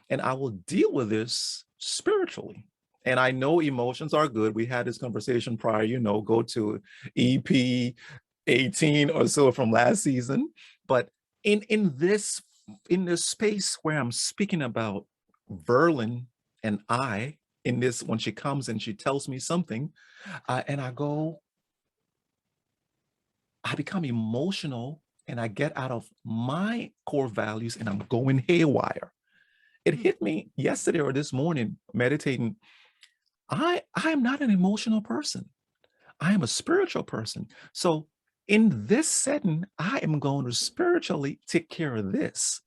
And I will deal with this spiritually. And I know emotions are good. We had this conversation prior, go to EP 18 or so from last season. But in this space where I'm speaking about Verlin and I, in this, when she comes and she tells me something, and I become emotional and I get out of my core values and I'm going haywire. It hit me yesterday or this morning meditating. I am not an emotional person. I am a spiritual person. So in this setting, I am going to spiritually take care of this.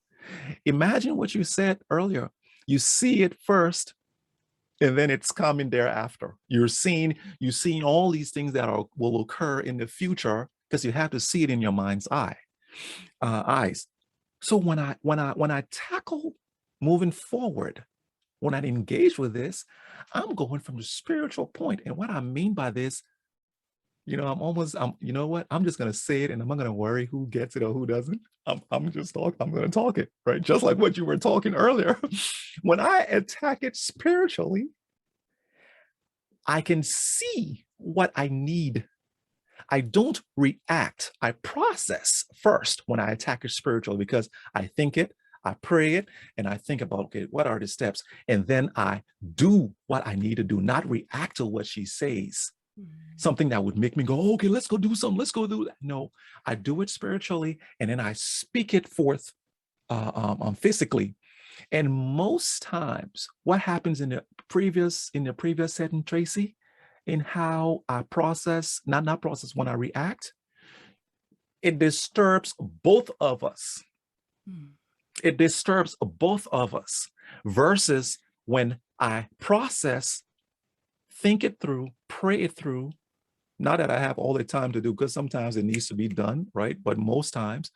Imagine what you said earlier. You see it first, and then it's coming thereafter. You're seeing all these things that will occur in the future because you have to see it in your mind's eyes. So when I tackle moving forward, when I engage with this, I'm going from the spiritual point. And what I mean by this, you know what? I'm just gonna say it, and I'm not gonna worry who gets it or who doesn't. I'm gonna talk it, right? Just like what you were talking earlier. When I attack it spiritually, I can see what I need. I don't react. I process first when I attack it spiritually, because I think it, I pray it, and I think about, okay, what are the steps? And then I do what I need to do, not react to what she says. Something that would make me go, okay, let's go do something. Let's go do that. No, I do it spiritually, and then I speak it forth physically. And most times, what happens in the previous setting, Tracy, in how I process, not process, when I react, it disturbs both of us. It disturbs both of us versus when I process, think it through, pray it through. Not that I have all the time to do, because sometimes it needs to be done, right? But most times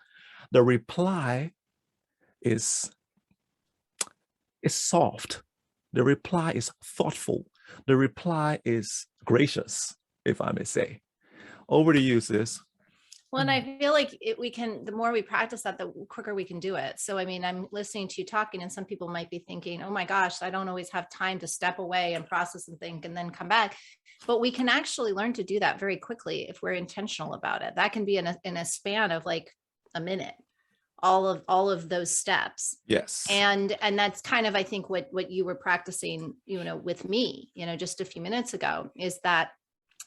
the reply is soft. The reply is thoughtful. The reply is gracious, if I may say. Over to you, sis. Well, and I feel like the more we practice that, the quicker we can do it. So, I mean, I'm listening to you talking, and some people might be thinking, oh my gosh, I don't always have time to step away and process and think and then come back. But we can actually learn to do that very quickly if we're intentional about it. That can be in a span of like a minute, all of those steps. Yes. And that's kind of, I think, what you were practicing, with me, just a few minutes ago, is that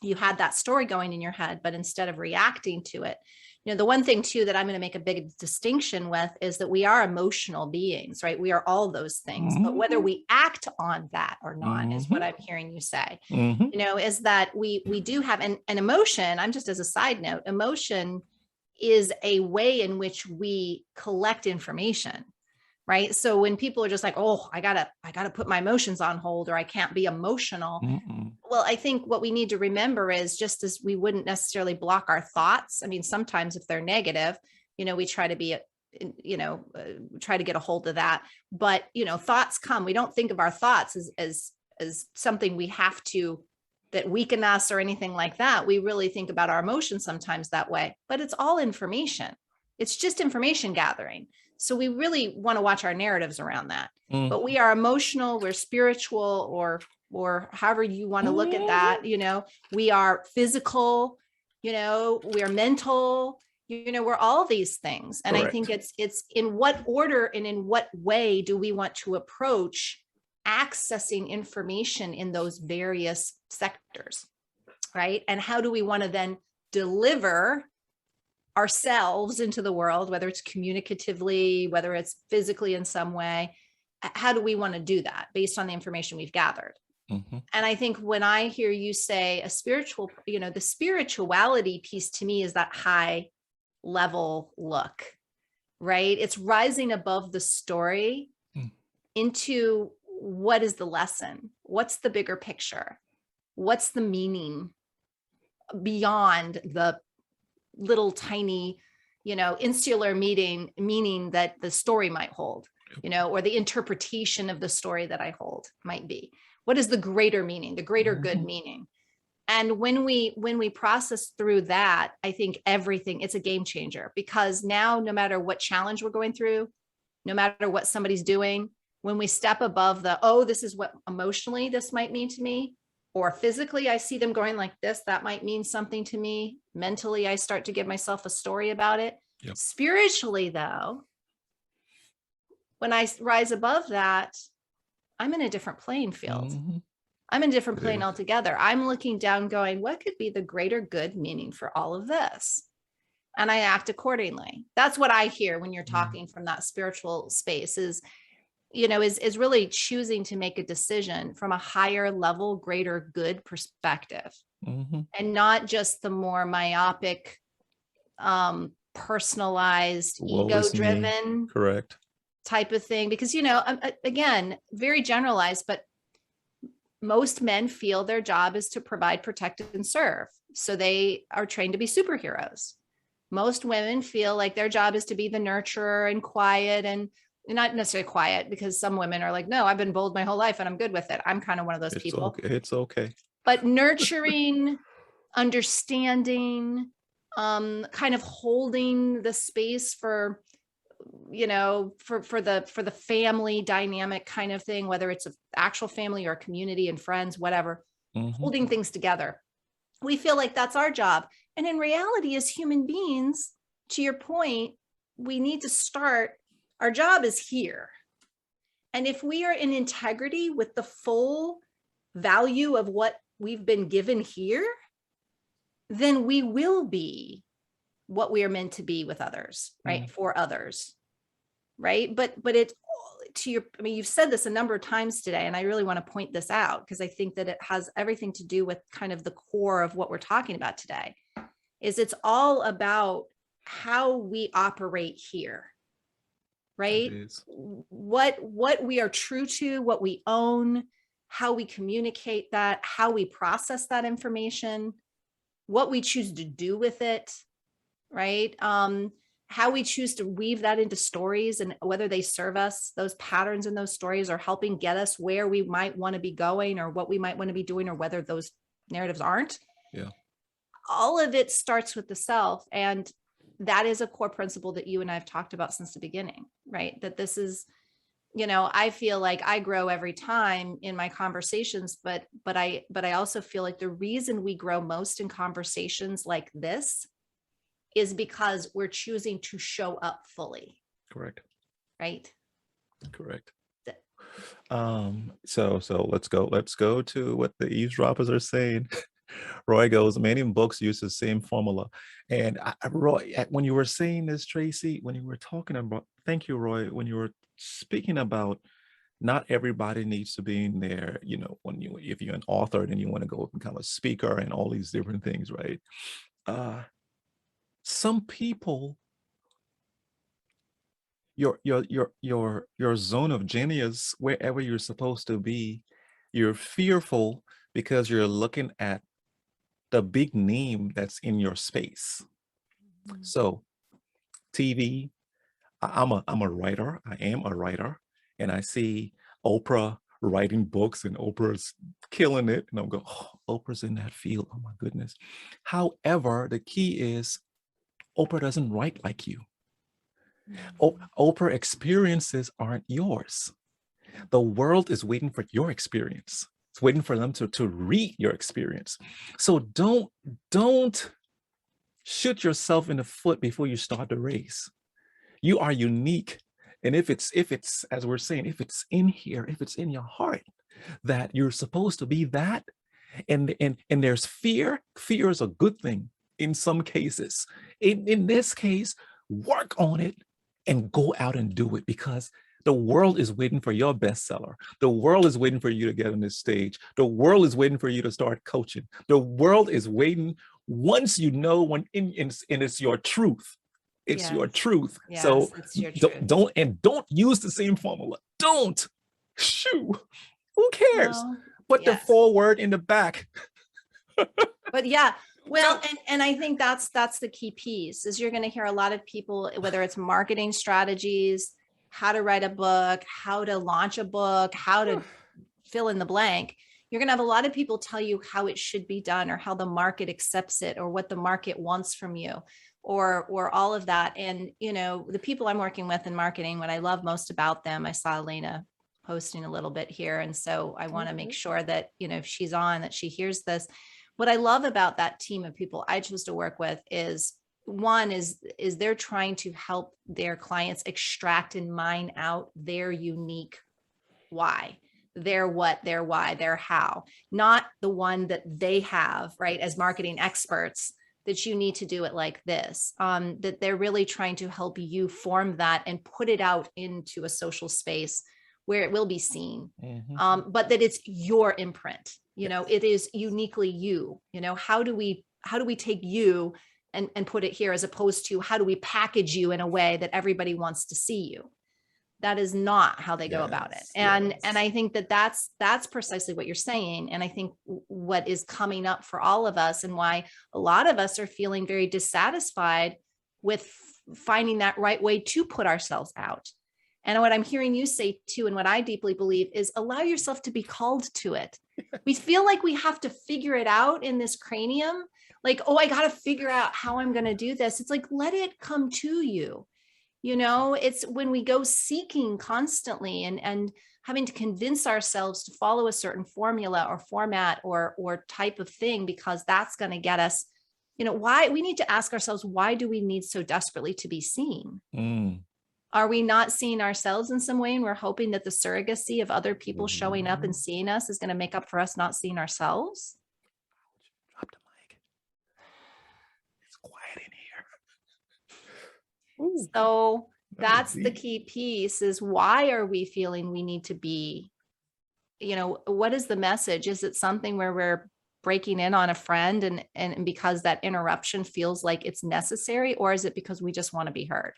you had that story going in your head, but instead of reacting to it, the one thing too that I'm going to make a big distinction with is that we are emotional beings, right? We are all those things, but whether we act on that or not is what I'm hearing you say, is that we do have an emotion. I'm just, as a side note, emotion is a way in which we collect information. Right. So when people are just like, oh, I gotta put my emotions on hold, or I can't be emotional. Well, I think what we need to remember is, just as we wouldn't necessarily block our thoughts. I mean, sometimes if they're negative, we try to be, try to get a hold of that. But, thoughts come. We don't think of our thoughts as something we have to, that weaken us or anything like that. We really think about our emotions sometimes that way, but it's all information. It's just information gathering. So we really want to watch our narratives around that. But we are emotional, we're spiritual, or however you want to look at that. We are physical, we are mental, we're all these things. And Correct. I think it's in what order and in what way do we want to approach accessing information in those various sectors, right? And how do we want to then deliver ourselves into the world, whether it's communicatively, whether it's physically in some way? How do we want to do that based on the information we've gathered? And I think when I hear you say a spiritual, the spirituality piece to me is that high level look, right? It's rising above the story into what is the lesson? What's the bigger picture? What's the meaning beyond the little tiny, insular meaning that the story might hold, or the interpretation of the story that I hold might be? What is the greater meaning, the greater good meaning? And when we process through that, I think it's a game changer, because now, no matter what challenge we're going through, no matter what somebody's doing, when we step above this is what emotionally this might mean to me, or physically I see them going like this, that might mean something to me. Mentally, I start to give myself a story about it. Yep. Spiritually, though, when I rise above that, I'm in a different playing field. I'm in a different plane altogether. I'm looking down going, what could be the greater good meaning for all of this? And I act accordingly. That's what I hear when you're talking from that spiritual space, is really choosing to make a decision from a higher level, greater good perspective, and not just the more myopic, personalized, ego-driven, correct, type of thing. Because, again, very generalized, but most men feel their job is to provide, protect, and serve. So they are trained to be superheroes. Most women feel like their job is to be the nurturer and quiet, and not necessarily quiet, because some women are like, no, I've been bold my whole life and I'm good with it. I'm kind of one of those people. It's okay. But nurturing, understanding, kind of holding the space for, for the family dynamic kind of thing, whether it's an actual family or a community and friends, whatever, holding things together. We feel like that's our job. And in reality, as human beings, to your point, we need to start. Our job is here. And if we are in integrity with the full value of what we've been given here, then we will be what we are meant to be with others, right? For others, right? But to your, I mean, you've said this a number of times today, and I really want to point this out because I think that it has everything to do with kind of the core of what we're talking about today, is it's all about how we operate here, right? What we are true to, what we own, how we communicate that, how we process that information, what we choose to do with it, right? How we choose to weave that into stories, and whether they serve us, those patterns in those stories are helping get us where we might want to be going, or what we might want to be doing, or whether those narratives aren't. Yeah. All of it starts with the self. And that is a core principle that you and I have talked about since the beginning, right? That this is, I feel like I grow every time in my conversations, but I also feel like the reason we grow most in conversations like this is because we're choosing to show up fully. Correct. Right. Correct. So let's go to what the eavesdroppers are saying. Roy goes, many books use the same formula. And Roy, when you were saying this, Traci, when you were talking about, thank you, Roy, when you were speaking about not everybody needs to be in there, if you're an author, then you want to go become a speaker and all these different things, right? Some people, your zone of genius, wherever you're supposed to be, you're fearful because you're looking at the big name that's in your space. So TV, I'm a writer. I am a writer, and I see Oprah writing books, and Oprah's killing it, and I'm going, oh, Oprah's in that field. Oh my goodness. However, the key is Oprah doesn't write like you. Oprah experiences aren't yours. The world is waiting for your experience. It's waiting for them to read your experience. So don't shoot yourself in the foot before you start the race. You are unique. And if it's, as we're saying, if it's in here, if it's in your heart that you're supposed to be that, and there's fear is a good thing in some cases. In this case, work on it and go out and do it, because the world is waiting for your bestseller. The world is waiting for you to get on this stage. The world is waiting for you to start coaching. The world is waiting once you know and it's your truth. It's your truth. Yes, so it's your truth. Don't use the same formula. Don't. Shoo. Who cares? No, put the forward in the back. But yeah, well, and I think that's the key piece, is you're going to hear a lot of people, whether it's marketing strategies, how to write a book, how to launch a book, how to fill in the blank. You're going to have a lot of people tell you how it should be done, or how the market accepts it, or what the market wants from you, or all of that. And, the people I'm working with in marketing, what I love most about them, I saw Elena posting a little bit here. And so I want to make sure that, if she's on, that she hears this. What I love about that team of people I choose to work with is, one is they're trying to help their clients extract and mine out their unique why, their what, their why, their how, not the one that they have, right, as marketing experts, that you need to do it like this, that they're really trying to help you form that and put it out into a social space where it will be seen, but that it's your imprint, it is uniquely you, how do we take you and put it here, as opposed to how do we package you in a way that everybody wants to see you? That is not how they go about it. And I think that's precisely what you're saying. And I think what is coming up for all of us, and why a lot of us are feeling very dissatisfied with finding that right way to put ourselves out. And what I'm hearing you say too, and what I deeply believe, is allow yourself to be called to it. We feel like we have to figure it out in this cranium. Like, oh, I got to figure out how I'm going to do this. It's like, let it come to you. It's when we go seeking constantly and having to convince ourselves to follow a certain formula or format or type of thing, because that's going to get us, why we need to ask ourselves, why do we need so desperately to be seen? Are we not seeing ourselves in some way, and we're hoping that the surrogacy of other people showing up and seeing us is going to make up for us not seeing ourselves? Drop the mic. It's quiet in here. So That's the deep. key piece, is why are we feeling we need to be, what is the message? Is it something where we're breaking in on a friend and because that interruption feels like it's necessary, or is it because we just want to be heard?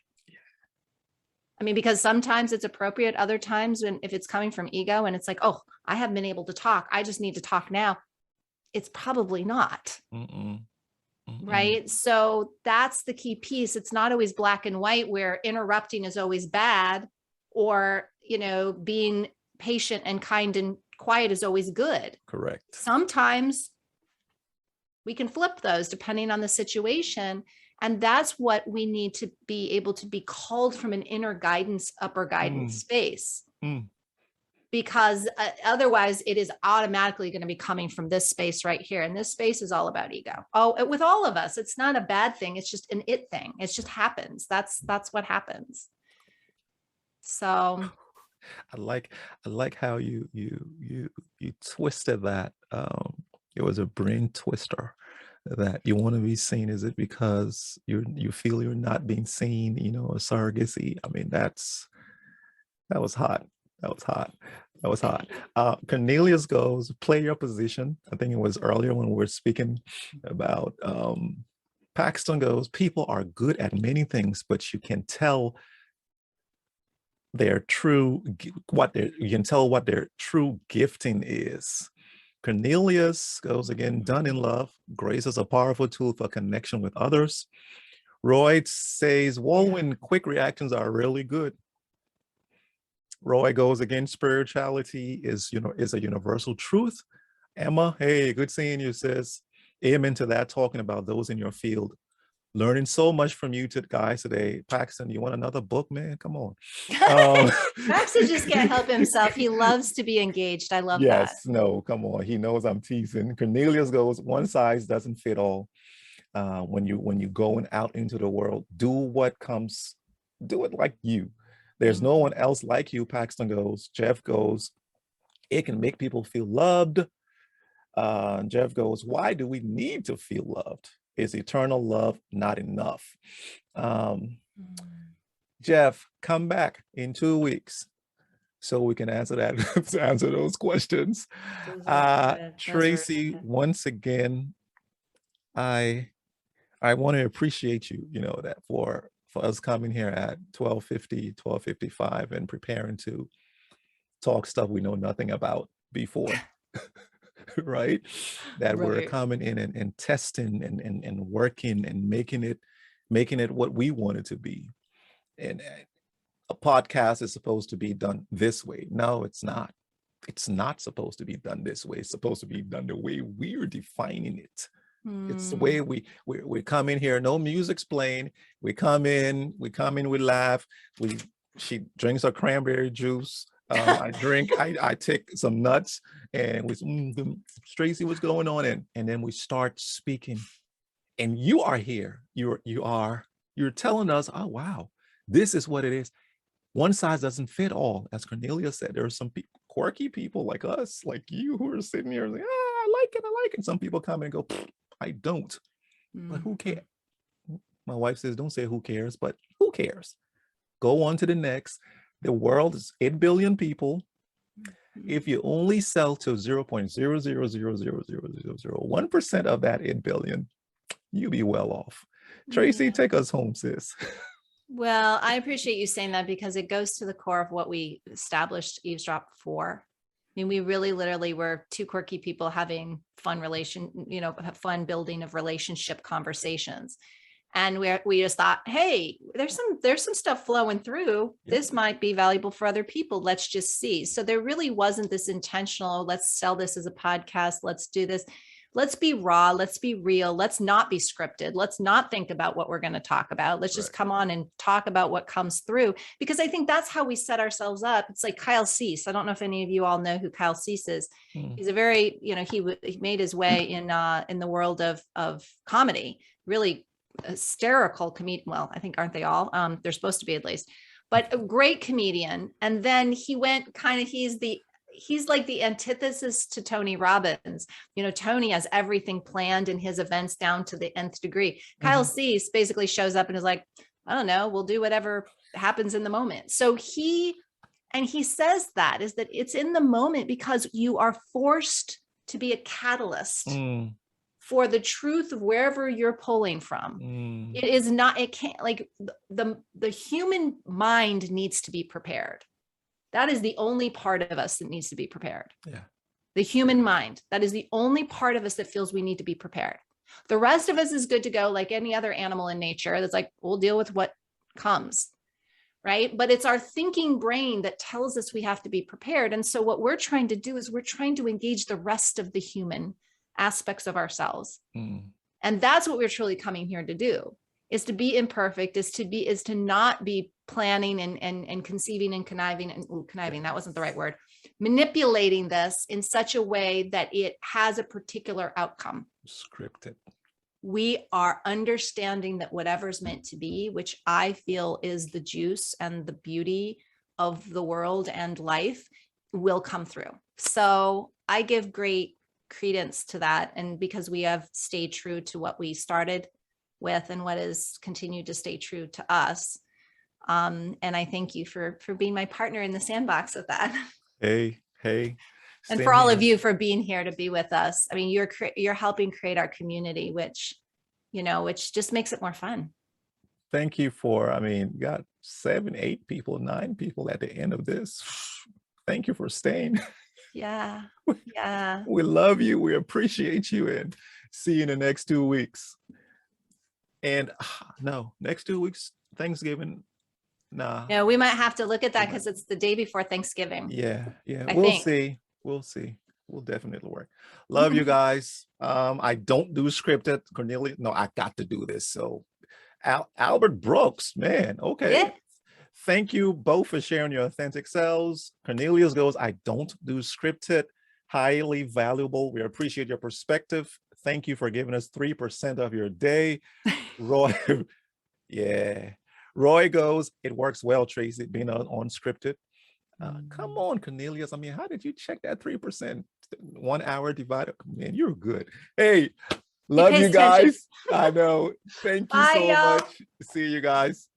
I mean, because sometimes it's appropriate, other times when if it's coming from ego and it's like, oh, I haven't been able to talk, I just need to talk now. It's probably not. Mm-mm. Mm-mm. Right. So that's the key piece. It's not always black and white where interrupting is always bad, or, being patient and kind and quiet is always good. Correct. Sometimes we can flip those depending on the situation. And that's what we need to be able to be called from an inner guidance, upper guidance space. Because otherwise it is automatically going to be coming from this space right here. And this space is all about ego. Oh, with all of us, it's not a bad thing. It's just an it thing. It just happens. That's what happens. So I like how you twisted that. It was a brain twister, that you want to be seen. Is it because you feel you're not being seen, a surrogacy? I mean, that was hot. That was hot. That was hot. Cornelius goes, play your position. I think it was earlier when we were speaking about Paxton goes, people are good at many things, but you can tell their true what their true gifting is. Cornelius goes again, done in love. Grace is a powerful tool for connection with others. Roy says, Wulwyn, quick reactions are really good. Roy goes again, spirituality is a universal truth. Emma, hey, good seeing you, sis. Amen to that, talking about those in your field. Learning so much from you guys today. Paxton, you want another book, man? Come on. Paxton just can't help himself. He loves to be engaged. I love that. Yes, no, come on. He knows I'm teasing. Cornelius goes, one size doesn't fit all. When you going out into the world, do it like you. There's no one else like you. Paxton goes. Jeff goes, it can make people feel loved. Jeff goes, why do we need to feel loved? Is eternal love not enough? Jeff, come back in 2 weeks so we can answer that, answer those questions. Traci, once again, I want to appreciate you, that for us coming here at 12:50, 12:55 and preparing to talk stuff we know nothing about before. Right? That we're coming in and testing and working and making it what we want it to be. And a podcast is supposed to be done this way. No, it's not. It's not supposed to be done this way. It's supposed to be done the way we're defining it. It's the way we come in here, no music's playing. We come in, we laugh. She drinks her cranberry juice. I take some nuts, and we Traci, what's going on? And then we start speaking. And you are here. You're telling us, oh wow, this is what it is. One size doesn't fit all. As Cornelia said, there are some quirky people like us, like you, who are sitting here like, I like it. Some people come and go, I don't. But who cares? My wife says, don't say who cares, but who cares? Go on to the next. The world is 8 billion people. If you only sell to 0.0000001% of that 8 billion, you'll be well off. Traci, take us home, sis. Well, I appreciate you saying that, because it goes to the core of what we established Eavesdrop for. I mean, we really literally were two quirky people having fun fun building of relationship conversations. And we just thought, hey, there's some stuff flowing through. This might be valuable for other people. Let's just see. So there really wasn't this intentional, let's sell this as a podcast. Let's do this. Let's be raw. Let's be real. Let's not be scripted. Let's not think about what we're going to talk about. Let's just come on and talk about what comes through, because I think that's how we set ourselves up. It's like Kyle Cease. I don't know if any of you all know who Kyle Cease is. He's a very, he made his way in the world of comedy, really hysterical comedian. Well, I think, aren't they all? They're supposed to be, at least, but a great comedian. And then he went he's like the antithesis to Tony Robbins. Tony has everything planned in his events down to the nth degree. Kyle Cease basically shows up and is like, I don't know, we'll do whatever happens in the moment. So he says that is that it's in the moment because you are forced to be a catalyst for the truth of wherever you're pulling from. It is not, it can't, like the human mind needs to be prepared. That is the only part of us that needs to be prepared. Yeah. The human mind, that is the only part of us that feels we need to be prepared. The rest of us is good to go, like any other animal in nature. That's like, we'll deal with what comes, right? But it's our thinking brain that tells us we have to be prepared. And so what we're trying to do is we're trying to engage the rest of the human aspects of ourselves. And that's what we're truly coming here to do, is to be imperfect, is to not be planning and conceiving and conniving, that wasn't the right word, manipulating this in such a way that it has a particular outcome. Scripted. We are understanding that whatever's meant to be, which I feel is the juice and the beauty of the world and life, will come through. So I give great credence to that. And because we have stayed true to what we started with and what has continued to stay true to us. And I thank you for being my partner in the sandbox with that. Hey. And for all of you for being here to be with us. I mean, you're helping create our community, which just makes it more fun. Thank you for, I mean, you got 7, 8 people, 9 people at the end of this. Thank you for staying. Yeah. We love you. We appreciate you, and see you in the next 2 weeks. And no, next 2 weeks, Thanksgiving. Nah. No, we might have to look at that because it's the day before Thanksgiving. Yeah. We'll see. We'll definitely work. Love you guys. I don't do scripted. Cornelia, no, I got to do this. So Albert Brooks, man. Okay. Yeah. Thank you both for sharing your authentic selves. Cornelius goes, I don't do scripted. Highly valuable. We appreciate your perspective. Thank you for giving us 3% of your day. Roy, yeah. Roy goes, it works well, Tracy, being unscripted. Come on, Cornelius. I mean, how did you check that 3%? 1 hour divided? Man, you're good. Hey, love you guys. I know. Thank you so much. See you guys.